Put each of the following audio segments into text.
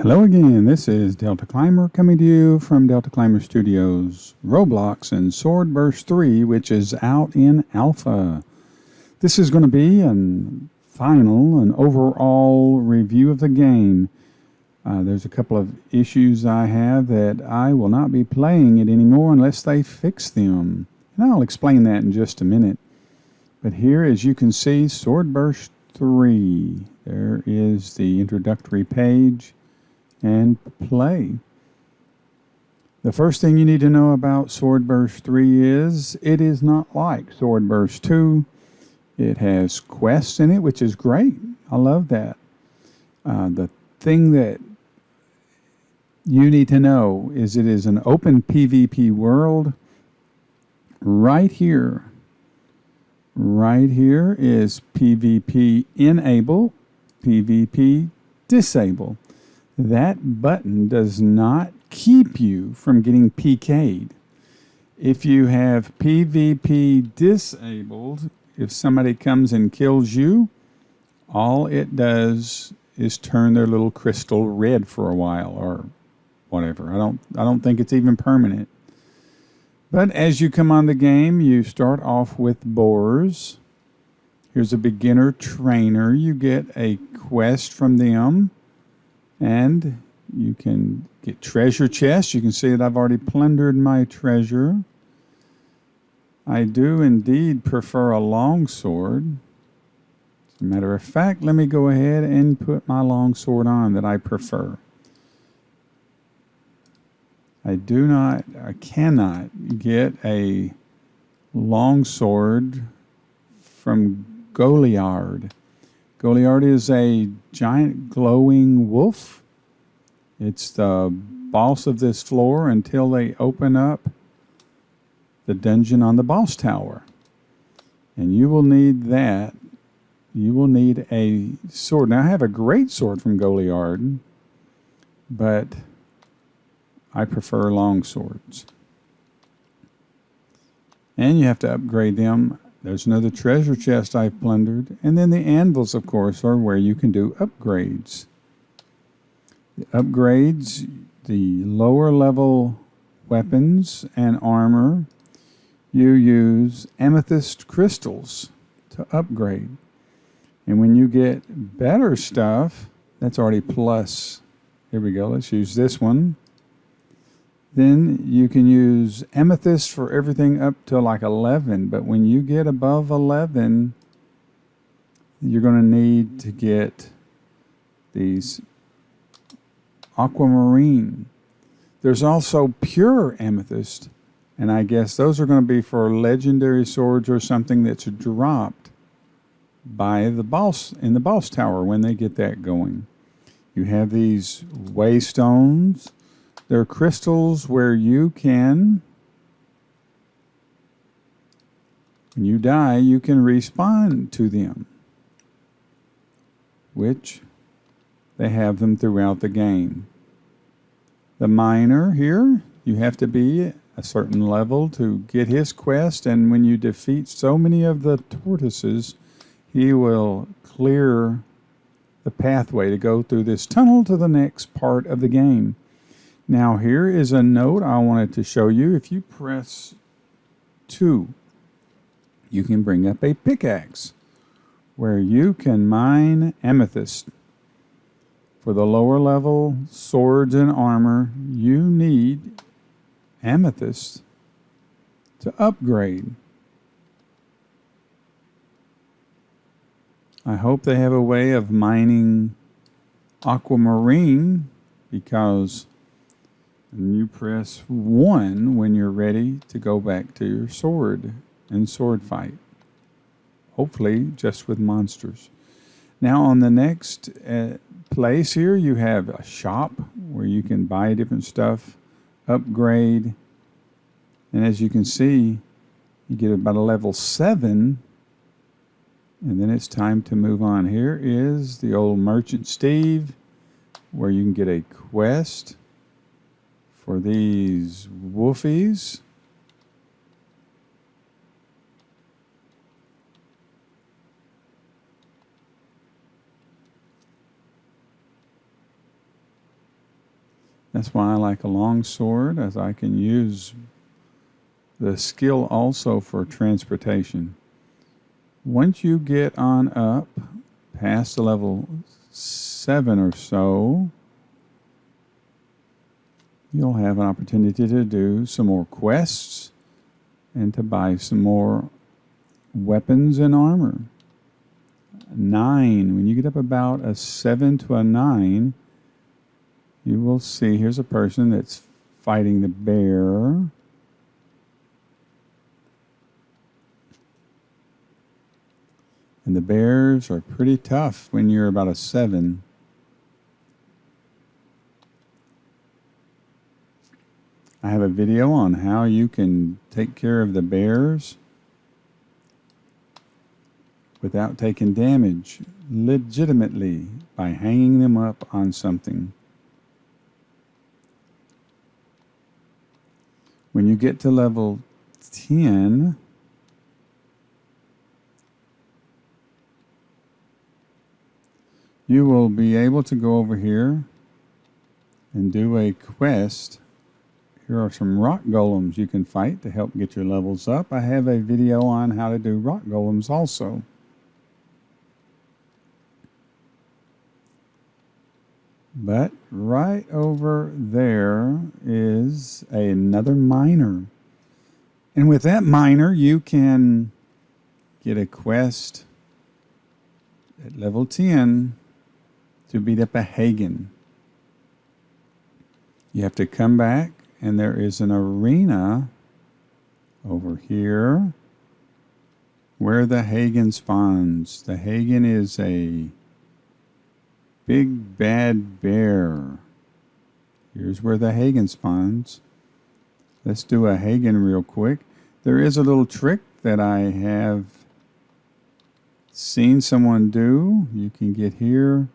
Hello again, this is Delta Climber coming to you from Delta Climber Studios, Roblox and SwordBurst 3, which is out in alpha. This is going to be an overall review of the game. There's a couple of issues I have that I will not be playing it anymore unless they fix them. And I'll explain that in just a minute. But here, as you can see, SwordBurst 3. There is the introductory page. And play. The first thing you need to know about SwordBurst 3 is it is not like SwordBurst 2. It has quests in it, which is great. I love that. The thing that you need to know is it is an open PvP world. Right here is PvP enable, PvP disable. That button does not keep you from getting PK'd. If you have PvP disabled, if somebody comes and kills you, all it does is turn their little crystal red for a while or whatever. I don't think it's even permanent. But as you come on the game, you start off with boars. Here's a beginner trainer. You get a quest from them. And you can get treasure chests. You can see that I've already plundered my treasure. I do indeed prefer a longsword. As a matter of fact, let me go ahead and put my longsword on that I prefer. I cannot get a longsword from Goliard. Goliard is a giant glowing wolf. It's the boss of this floor until they open up the dungeon on the boss tower. And you will need that. You will need a sword. Now, I have a great sword from Goliard, but I prefer long swords. And you have to upgrade them. There's another treasure chest I've plundered. And then the anvils, of course, are where you can do upgrades. The upgrades, the lower level weapons and armor, you use amethyst crystals to upgrade. And when you get better stuff, that's already plus. Here we go. Let's use this one. Then you can use amethyst for everything up to like 11. But when you get above 11, you're going to need to get these aquamarine. There's also pure amethyst. And I guess those are going to be for legendary swords or something that's dropped by the boss in the boss tower when they get that going. You have these waystones. They're crystals where you can, when you die, you can respawn to them, which they have them throughout the game. The miner here, you have to be a certain level to get his quest, and when you defeat so many of the tortoises, he will clear the pathway to go through this tunnel to the next part of the game. Now here is a note I wanted to show you. If you press 2, you can bring up a pickaxe where you can mine amethyst. For the lower level swords and armor, you need amethyst to upgrade. I hope they have a way of mining aquamarine, because you press 1 when you're ready to go back to your sword and sword fight. Hopefully just with monsters. Now on the next place here, you have a shop where you can buy different stuff, upgrade. And as you can see, you get about a level 7. And then it's time to move on. Here is the old Merchant Steve, where you can get a quest for these wolfies. That's why I like a long sword, as I can use the skill also for transportation. Once you get on up past the level 7 or so, you'll have an opportunity to do some more quests and to buy some more weapons and armor. 9, when you get up about a 7 to a 9, you will see here's a person that's fighting the bear. And the bears are pretty tough when you're about a 7. I have a video on how you can take care of the bears without taking damage legitimately by hanging them up on something. When you get to level 10, you will be able to go over here and do a quest. Here are some rock golems you can fight to help get your levels up. I have a video on how to do rock golems also. But right over there is another miner. And with that miner, you can get a quest at level 10 to beat up a Hagen. You have to come back, and there is an arena over here where the Hagen spawns. The Hagen is a big bad bear. Here's where the Hagen spawns. Let's do a Hagen real quick. There is a little trick that I have seen someone do. You can get here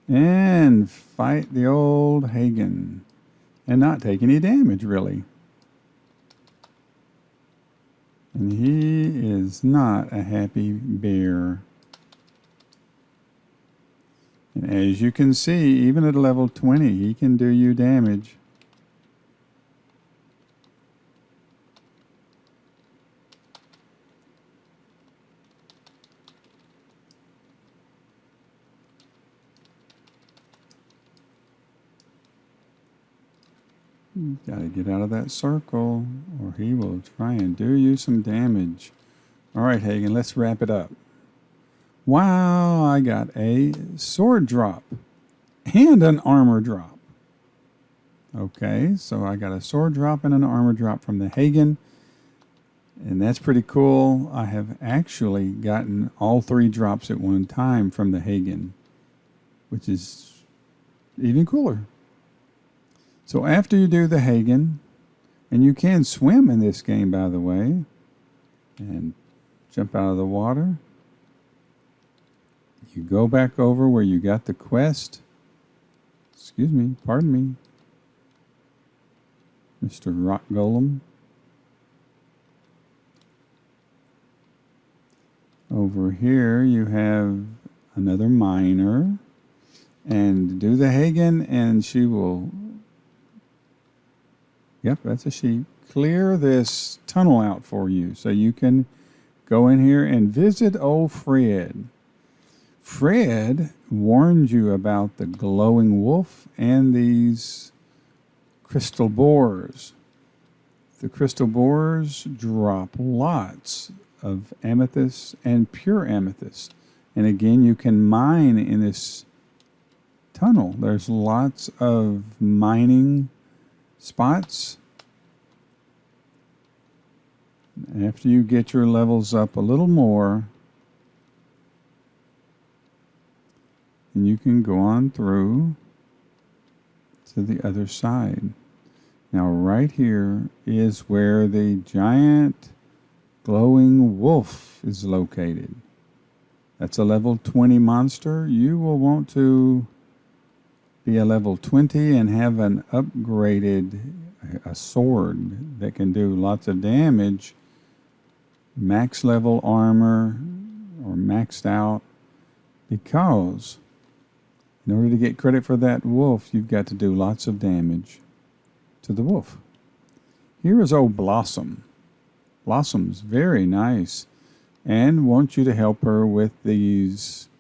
and fight the old Hagen and not take any damage, really. And he is not a happy bear. And as you can see, even at level 20, he can do you damage. Got to get out of that circle, or he will try and do you some damage. All right, Hagen, let's wrap it up. Wow, I got a sword drop and an armor drop. Okay, so I got a sword drop and an armor drop from the Hagen, and that's pretty cool. I have actually gotten all 3 drops at one time from the Hagen, which is even cooler. So after you do the Hagen, and you can swim in this game, by the way, and jump out of the water, you go back over where you got the quest. Excuse me, pardon me, Mr. Rock Golem. Over here you have another miner, and do the Hagen, and she will... Yep, that's a sheep. Clear this tunnel out for you so you can go in here and visit old Fred. Fred warned you about the glowing wolf and these crystal boars. The crystal boars drop lots of amethyst and pure amethyst. And again, you can mine in this tunnel. There's lots of mining spots. After you get your levels up a little more, and you can go on through to the other side. Now right here is where the giant glowing wolf is located. That's a level 20 monster. You will want to be a level 20 and have an upgraded a sword that can do lots of damage, max level armor or maxed out, because In order to get credit for that wolf, you've got to do lots of damage to the wolf. Here is old Blossom. Blossom's very nice and wants you to help her with these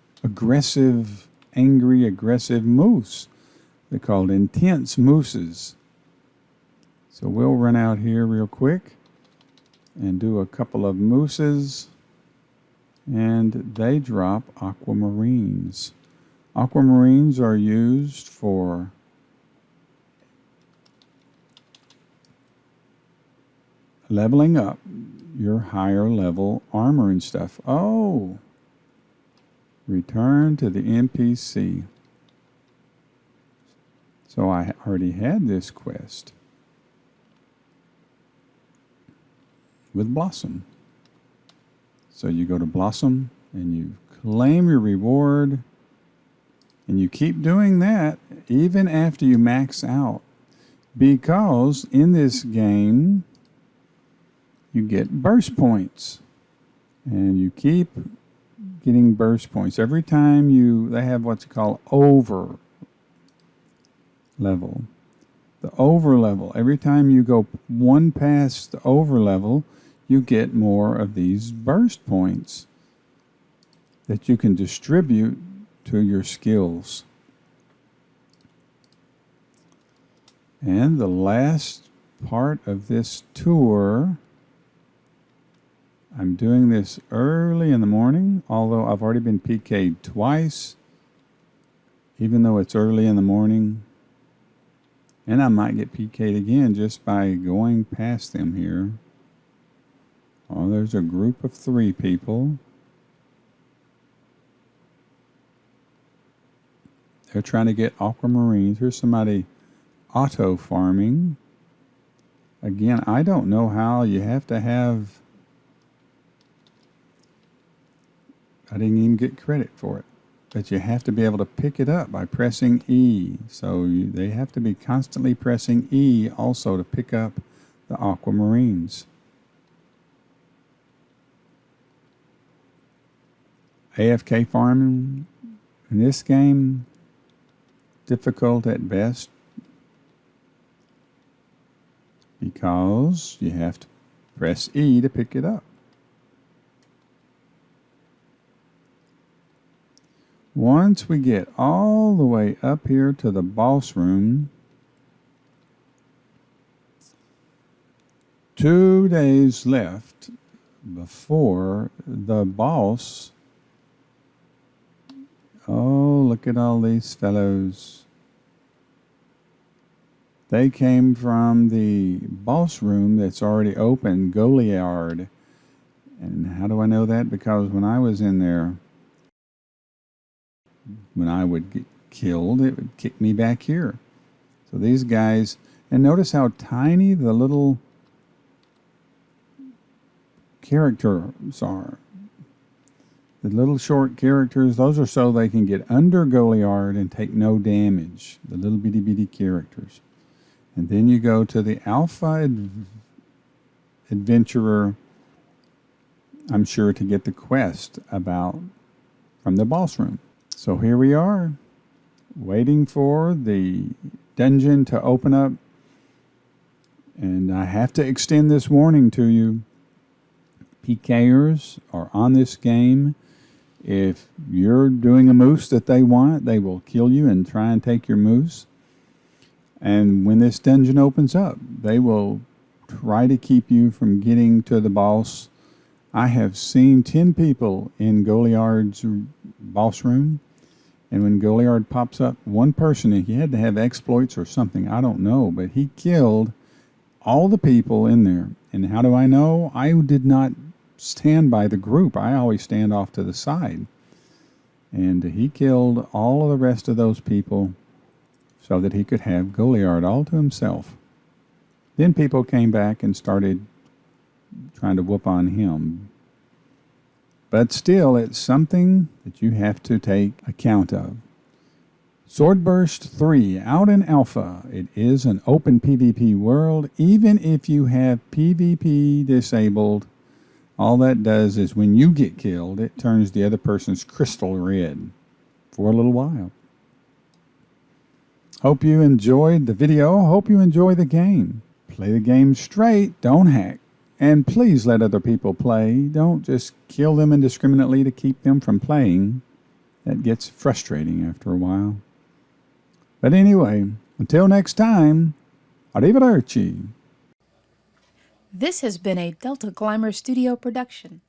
angry, aggressive moose. They're called intense mooses. So we'll run out here real quick and do a couple of mooses, and they drop aquamarines. Aquamarines are used for leveling up your higher level armor and stuff. Oh, return to the NPC. So I already had this quest with Blossom. So you go to Blossom and you claim your reward, and you keep doing that even after you max out, because in this game you get burst points, and you keep getting burst points every time they have what's called over level. The over level, every time you go one past the over level, you get more of these burst points that you can distribute to your skills. And the last part of this tour, I'm doing this early in the morning, although I've already been PK'd twice, even though it's early in the morning. And I might get PK'd again just by going past them here. Oh, there's a group of 3 people. They're trying to get aquamarines. Here's somebody auto farming. Again, I don't know how. You have to have... I didn't even get credit for it. But you have to be able to pick it up by pressing E. So they have to be constantly pressing E also to pick up the aquamarines. AFK farming in this game, difficult at best, because you have to press E to pick it up. Once we get all the way up here to the boss room, 2 days left before the boss. Oh, look at all these fellows. They came from the boss room that's already open, Goliard. And how do I know that? Because when I was in there, when I would get killed, it would kick me back here. So these guys, and notice how tiny the little characters are. The little short characters, those are so they can get under Goliard and take no damage. The little bitty bitty characters. And then you go to the Alpha Adventurer, I'm sure, to get the quest from the boss room. So here we are, waiting for the dungeon to open up. And I have to extend this warning to you. PKers are on this game. If you're doing a moose that they want, they will kill you and try and take your moose. And when this dungeon opens up, they will try to keep you from getting to the boss. I have seen 10 people in Goliard's boss room. And when Goliard pops up, one person, he had to have exploits or something, I don't know, but he killed all the people in there. And how do I know? I did not stand by the group. I always stand off to the side. And he killed all of the rest of those people so that he could have Goliard all to himself. Then people came back and started trying to whoop on him. But still, it's something that you have to take account of. SwordBurst 3, out in alpha. It is an open PvP world. Even if you have PvP disabled, all that does is when you get killed, it turns the other person's crystal red for a little while. Hope you enjoyed the video. Hope you enjoy the game. Play the game straight. Don't hack. And please let other people play. Don't just kill them indiscriminately to keep them from playing. That gets frustrating after a while. But anyway, until next time, arrivederci. This has been a Delta Climber Studio production.